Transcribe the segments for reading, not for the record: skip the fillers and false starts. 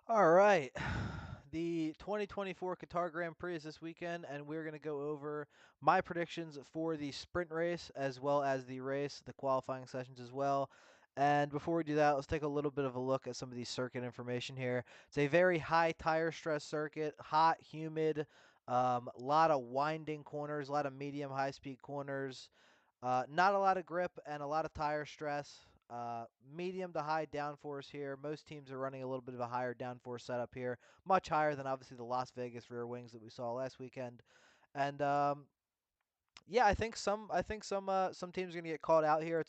All right. The 2024 Qatar Grand Prix is this weekend, and we're going to go over my predictions for the sprint race as well as the race, the qualifying sessions as well. And before we do that, let's take a little bit of a look at some of the circuit information here. It's a very high tire stress circuit, hot, humid, a lot of winding corners, a lot of medium high speed corners. Not a lot of grip and a lot of tire stress. Medium to high downforce here. Most teams are running a little bit of a higher downforce setup here, much higher than obviously the Las Vegas rear wings that we saw last weekend. And yeah, I think some teams are gonna get called out here.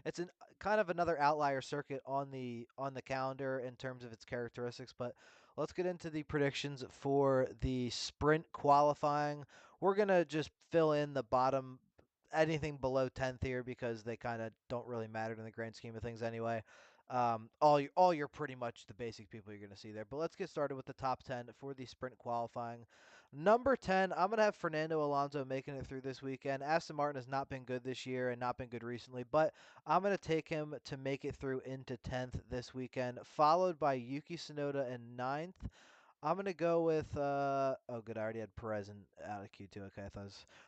It's an kind of another outlier circuit on the calendar in terms of its characteristics. But let's get into the predictions for the sprint qualifying. We're gonna just fill in the bottom anything below 10th here because they kind of don't really matter in the grand scheme of things anyway. All you're pretty much the basic people you're going to see there. But let's get started with the top 10 for the sprint qualifying. Number 10, I'm going to have Fernando Alonso making it through this weekend. Aston Martin has not been good this year and not been good recently, but I'm going to take him to make it through into 10th this weekend, followed by Yuki Tsunoda in 9th. I'm gonna go with oh good, I already had Perez in out of Q2. Okay,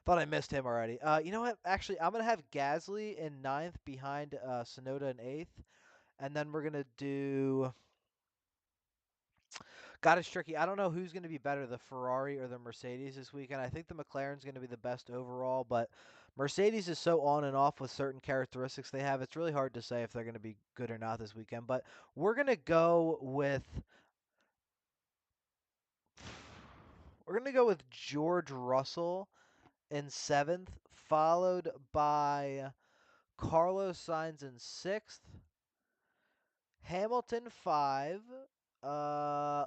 thought I missed him already. You know what? Actually, I'm gonna have Gasly in 9th behind Sonoda in 8th, and then we're gonna do. God, it's tricky. I don't know who's gonna be better, the Ferrari or the Mercedes this weekend. I think the McLaren's gonna be the best overall, but Mercedes is so on and off with certain characteristics they have. It's really hard to say if they're gonna be good or not this weekend. But we're gonna go with. We're gonna go with George Russell in 7th, followed by Carlos Sainz in 6th, Hamilton 5,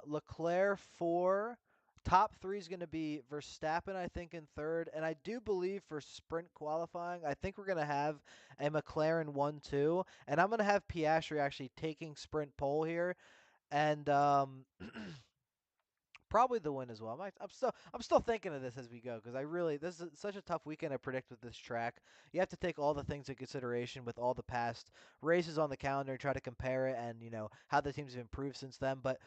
Leclerc 4. Top three is going to be Verstappen, I think, in third. And I do believe for sprint qualifying, I think we're going to have a McLaren 1-2. And I'm going to have Piastri actually taking sprint pole here. And probably the win as well. I'm still thinking of this as we go because this is such a tough weekend to predict with this track. You have to take all the things into consideration with all the past races on the calendar and try to compare it and how the teams have improved since then. But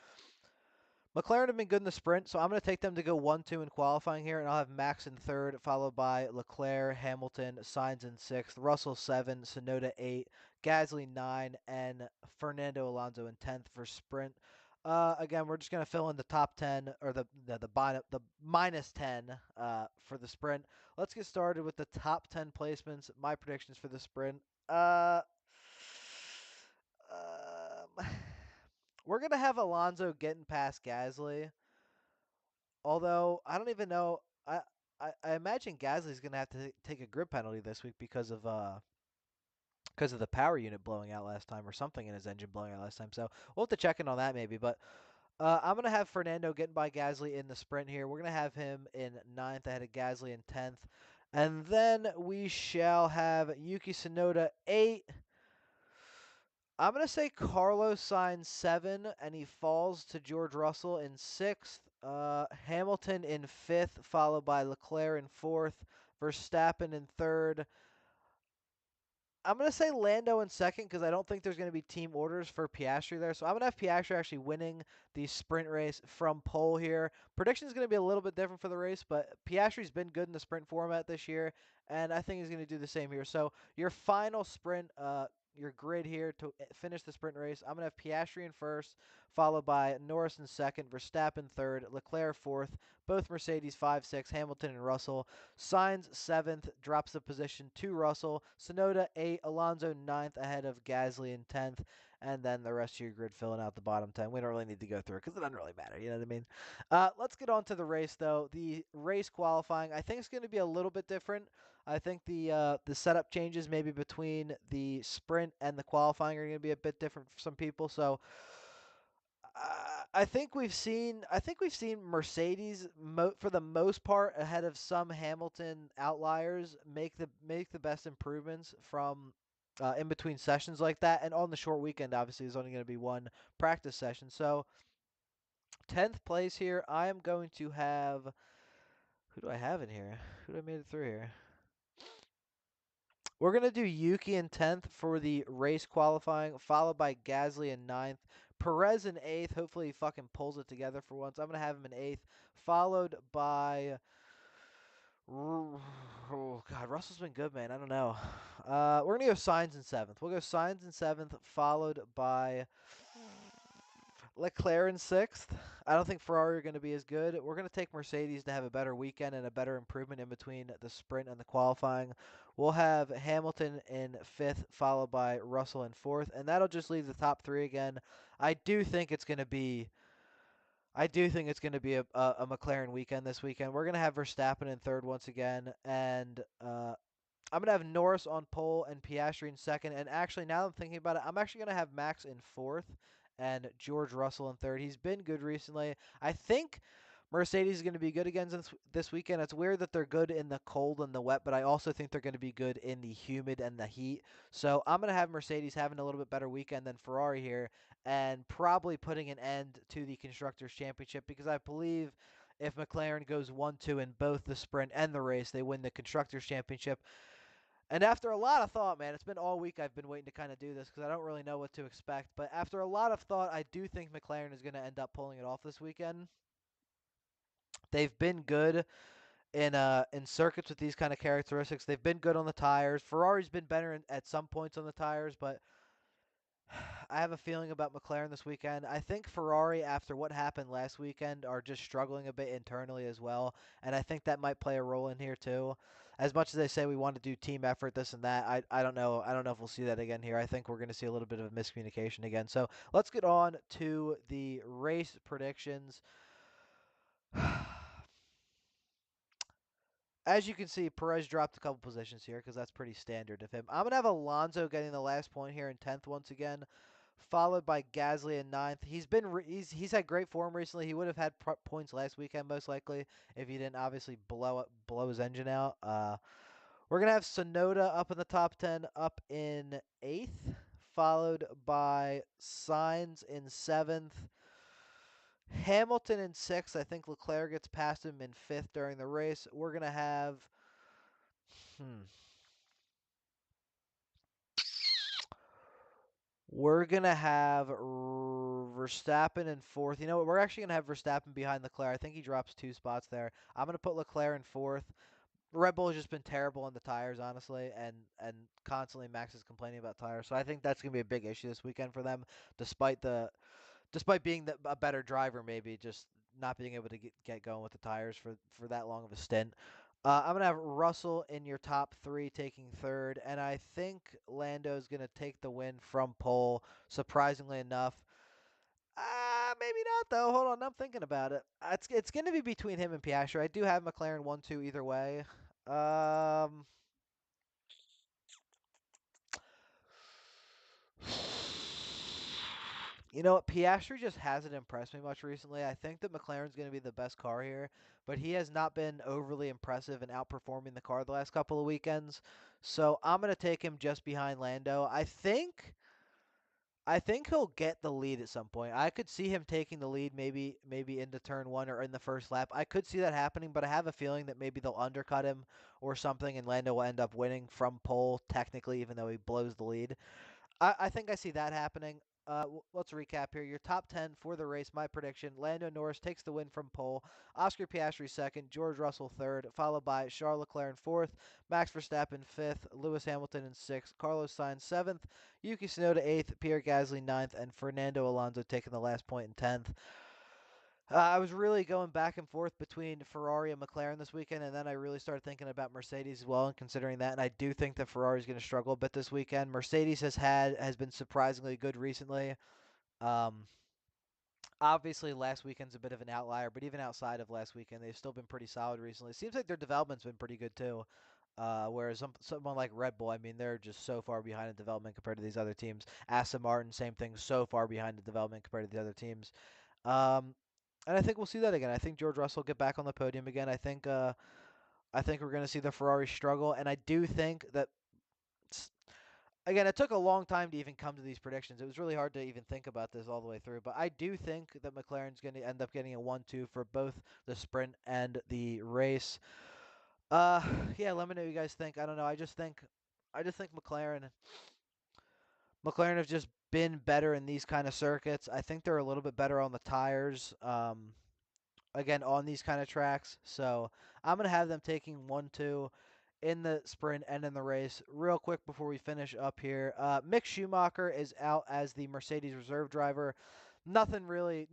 McLaren have been good in the sprint, so I'm going to take them to go 1-2 in qualifying here, and I'll have Max in third, followed by Leclerc, Hamilton, Sainz in sixth, Russell 7, Tsunoda 8, Gasly 9, and Fernando Alonso in 10th for sprint. Again, we're just going to fill in the top 10 or the minus 10 for the sprint. Let's get started with the top 10 placements. My predictions for the sprint. Um, we're gonna have Alonso getting past Gasly. Although I don't even know. I imagine Gasly's gonna have to take a grip penalty this week because of the power unit blowing out last time or something in his engine blowing out last time. So we'll have to check in on that maybe. But I'm gonna have Fernando getting by Gasly in the sprint here. We're gonna have him in 9th ahead of Gasly in 10th, and then we shall have Yuki Tsunoda 8. I'm going to say Carlos Sainz 7, and he falls to George Russell in 6th. Hamilton in 5th, followed by Leclerc in 4th. Verstappen in 3rd. I'm going to say Lando in 2nd because I don't think there's going to be team orders for Piastri there. So I'm going to have Piastri actually winning the sprint race from pole here. Prediction is going to be a little bit different for the race, but Piastri's been good in the sprint format this year, and I think he's going to do the same here. So your final sprint, your grid here to finish the sprint race. I'm going to have Piastri in first, followed by Norris in second, Verstappen third, Leclerc fourth, both Mercedes 5, 6, Hamilton and Russell. Sainz 7th, drops the position to Russell. Tsunoda 8, Alonso 9th ahead of Gasly in 10th, and then the rest of your grid filling out the bottom 10. We don't really need to go through it because it doesn't really matter. You know what I mean? Let's get on to the race, though. The race qualifying, I think it's going to be a little bit different. I think the setup changes maybe between the sprint and the qualifying are going to be a bit different for some people. So I think we've seen Mercedes for the most part ahead of some Hamilton outliers make the best improvements from in between sessions like that. And on the short weekend, obviously, there's only going to be one practice session. So 10th place here, I am going to have Who do I have in here? Who do I made it through here? We're gonna do Yuki in 10th for the race qualifying, followed by Gasly in 9th, Perez in 8th. Hopefully he fucking pulls it together for once. I'm gonna have him in 8th, followed by. Oh God, Russell's been good, man. I don't know. We're gonna go Sainz in 7th. We'll go Sainz in 7th, followed by Leclerc in 6th. I don't think Ferrari are going to be as good. We're going to take Mercedes to have a better weekend and a better improvement in between the sprint and the qualifying. We'll have Hamilton in 5th, followed by Russell in 4th, and that'll just leave the top 3 again. I do think it's going to be. I do think it's going to be a McLaren weekend this weekend. We're going to have Verstappen in 3rd once again, and I'm gonna have Norris on pole and Piastri in 2nd. And actually, now that I'm thinking about it, I'm actually gonna have Max in 4th and George Russell in 3rd. He's been good recently. I think Mercedes is gonna be good again this weekend. It's weird that they're good in the cold and the wet, but I also think they're gonna be good in the humid and the heat. So I'm gonna have Mercedes having a little bit better weekend than Ferrari here, and probably putting an end to the constructors championship, because I believe if McLaren goes 1-2 in both the sprint and the race, they win the constructors championship. And after a lot of thought, man, it's been all week I've been waiting to kind of do this because I don't really know what to expect. But after a lot of thought, I do think McLaren is going to end up pulling it off this weekend. They've been good in circuits with these kind of characteristics. They've been good on the tires. Ferrari's been better at some points on the tires, but I have a feeling about McLaren this weekend. I think Ferrari, after what happened last weekend, are just struggling a bit internally as well, and I think that might play a role in here too. As much as they say we want to do team effort, this and that, I don't know. I don't know if we'll see that again here. I think we're going to see a little bit of a miscommunication again. So let's get on to the race predictions. As you can see, Perez dropped a couple positions here because that's pretty standard of him. I'm going to have Alonso getting the last point here in 10th once again, followed by Gasly in 9th. He's had great form recently. He would have had points last weekend most likely if he didn't obviously blow his engine out. We're going to have Sonoda up in the top 10, up in 8th, followed by Sainz in 7th. Hamilton in 6th. I think Leclerc gets past him in 5th during the race. We're going to have. Hmm. We're gonna have Verstappen in 4th. You know what? We're actually gonna have Verstappen behind Leclerc. I think he drops 2 spots there. I'm gonna put Leclerc in 4th. Red Bull has just been terrible on the tires, honestly, and constantly Max is complaining about tires. So I think that's gonna be a big issue this weekend for them, despite being a better driver, maybe just not being able to get going with the tires for that long of a stint. I'm gonna have Russell in your top 3, taking 3rd, and I think Lando's gonna take the win from pole. Surprisingly enough, maybe not though. Hold on, I'm thinking about it. It's gonna be between him and Piastri. I do have McLaren 1-2 either way. Um. You know what? Piastri just hasn't impressed me much recently. I think that McLaren's going to be the best car here, but he has not been overly impressive in outperforming the car the last couple of weekends. So I'm going to take him just behind Lando. I think he'll get the lead at some point. I could see him taking the lead maybe into turn 1 or in the first lap. I could see that happening, but I have a feeling that maybe they'll undercut him or something and Lando will end up winning from pole technically, even though he blows the lead. I think I see that happening. Let's recap here. Your top 10 for the race. My prediction: Lando Norris takes the win from pole. Oscar Piastri second. George Russell third, followed by Charles Leclerc in fourth. Max Verstappen fifth. Lewis Hamilton in sixth. Carlos Sainz seventh. Yuki Tsunoda eighth. Pierre Gasly ninth, and Fernando Alonso taking the last point in 10th. I was really going back and forth between Ferrari and McLaren this weekend, and then I really started thinking about Mercedes as well, and considering that, and I do think that Ferrari is going to struggle a bit this weekend. Mercedes has been surprisingly good recently. Um, Obviously, last weekend's a bit of an outlier, but even outside of last weekend, they've still been pretty solid recently. Seems like their development's been pretty good too. Whereas someone like Red Bull, I mean, they're just so far behind in development compared to these other teams. Aston Martin, same thing, so far behind in development compared to the other teams. Um, and I think we'll see that again. I think George Russell will get back on the podium again. I think we're going to see the Ferrari struggle, and I do think that again, it took a long time to even come to these predictions. It was really hard to even think about this all the way through. But I do think that McLaren's going to end up getting a 1-2 for both the sprint and the race. Yeah, let me know what you guys think. I don't know. I just think McLaren have just been better in these kind of circuits. I think they're a little bit better on the tires. Again, on these kind of tracks. So I'm gonna have them taking 1-2 in the sprint and in the race. Real quick before we finish up here, Mick Schumacher is out as the Mercedes reserve driver. Nothing really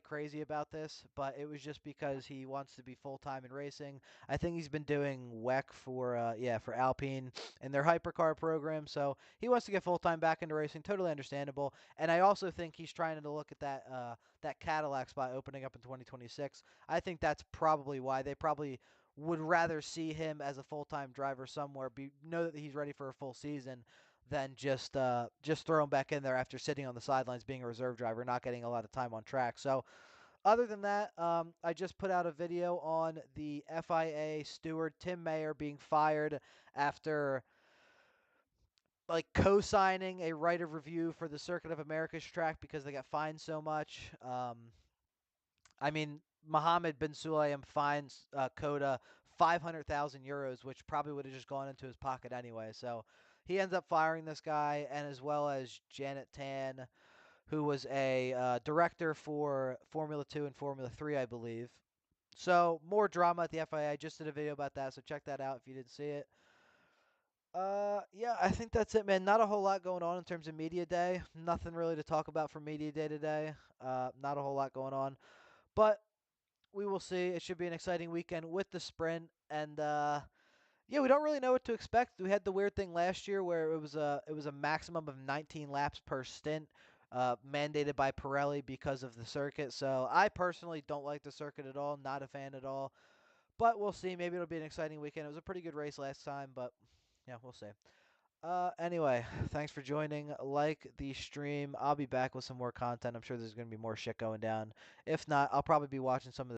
crazy about this, but it was just because he wants to be full time in racing. I think he's been doing WEC for Alpine in their hypercar program, so he wants to get full time back into racing. Totally understandable, and I also think he's trying to look at that Cadillac spot opening up in 2026. I think that's probably why they probably would rather see him as a full time driver somewhere, know that he's ready for a full season than just throw him back in there after sitting on the sidelines being a reserve driver, not getting a lot of time on track. So other than that, I just put out a video on the FIA steward Tim Mayer being fired after like co-signing a right of review for the Circuit of America's track because they got fined so much. I mean, Mohammed bin Sulayem fines Coda 500,000 euros, which probably would have just gone into his pocket anyway. So he ends up firing this guy, and as well as Janet Tan, who was a director for Formula 2 and Formula 3, I believe. So more drama at the FIA. I just did a video about that, so check that out if you didn't see it. Yeah, I think that's it, man. Not a whole lot going on in terms of media day. Nothing really to talk about for media day today. Not a whole lot going on, but we will see. It should be an exciting weekend with the sprint, and yeah, we don't really know what to expect. We had the weird thing last year where it was a maximum of 19 laps per stint, mandated by Pirelli because of the circuit. So I personally don't like the circuit at all. Not a fan at all. But we'll see. Maybe it'll be an exciting weekend. It was a pretty good race last time, but yeah, we'll see. Anyway, thanks for joining. Like the stream. I'll be back with some more content. I'm sure there's going to be more shit going down. If not, I'll probably be watching some of the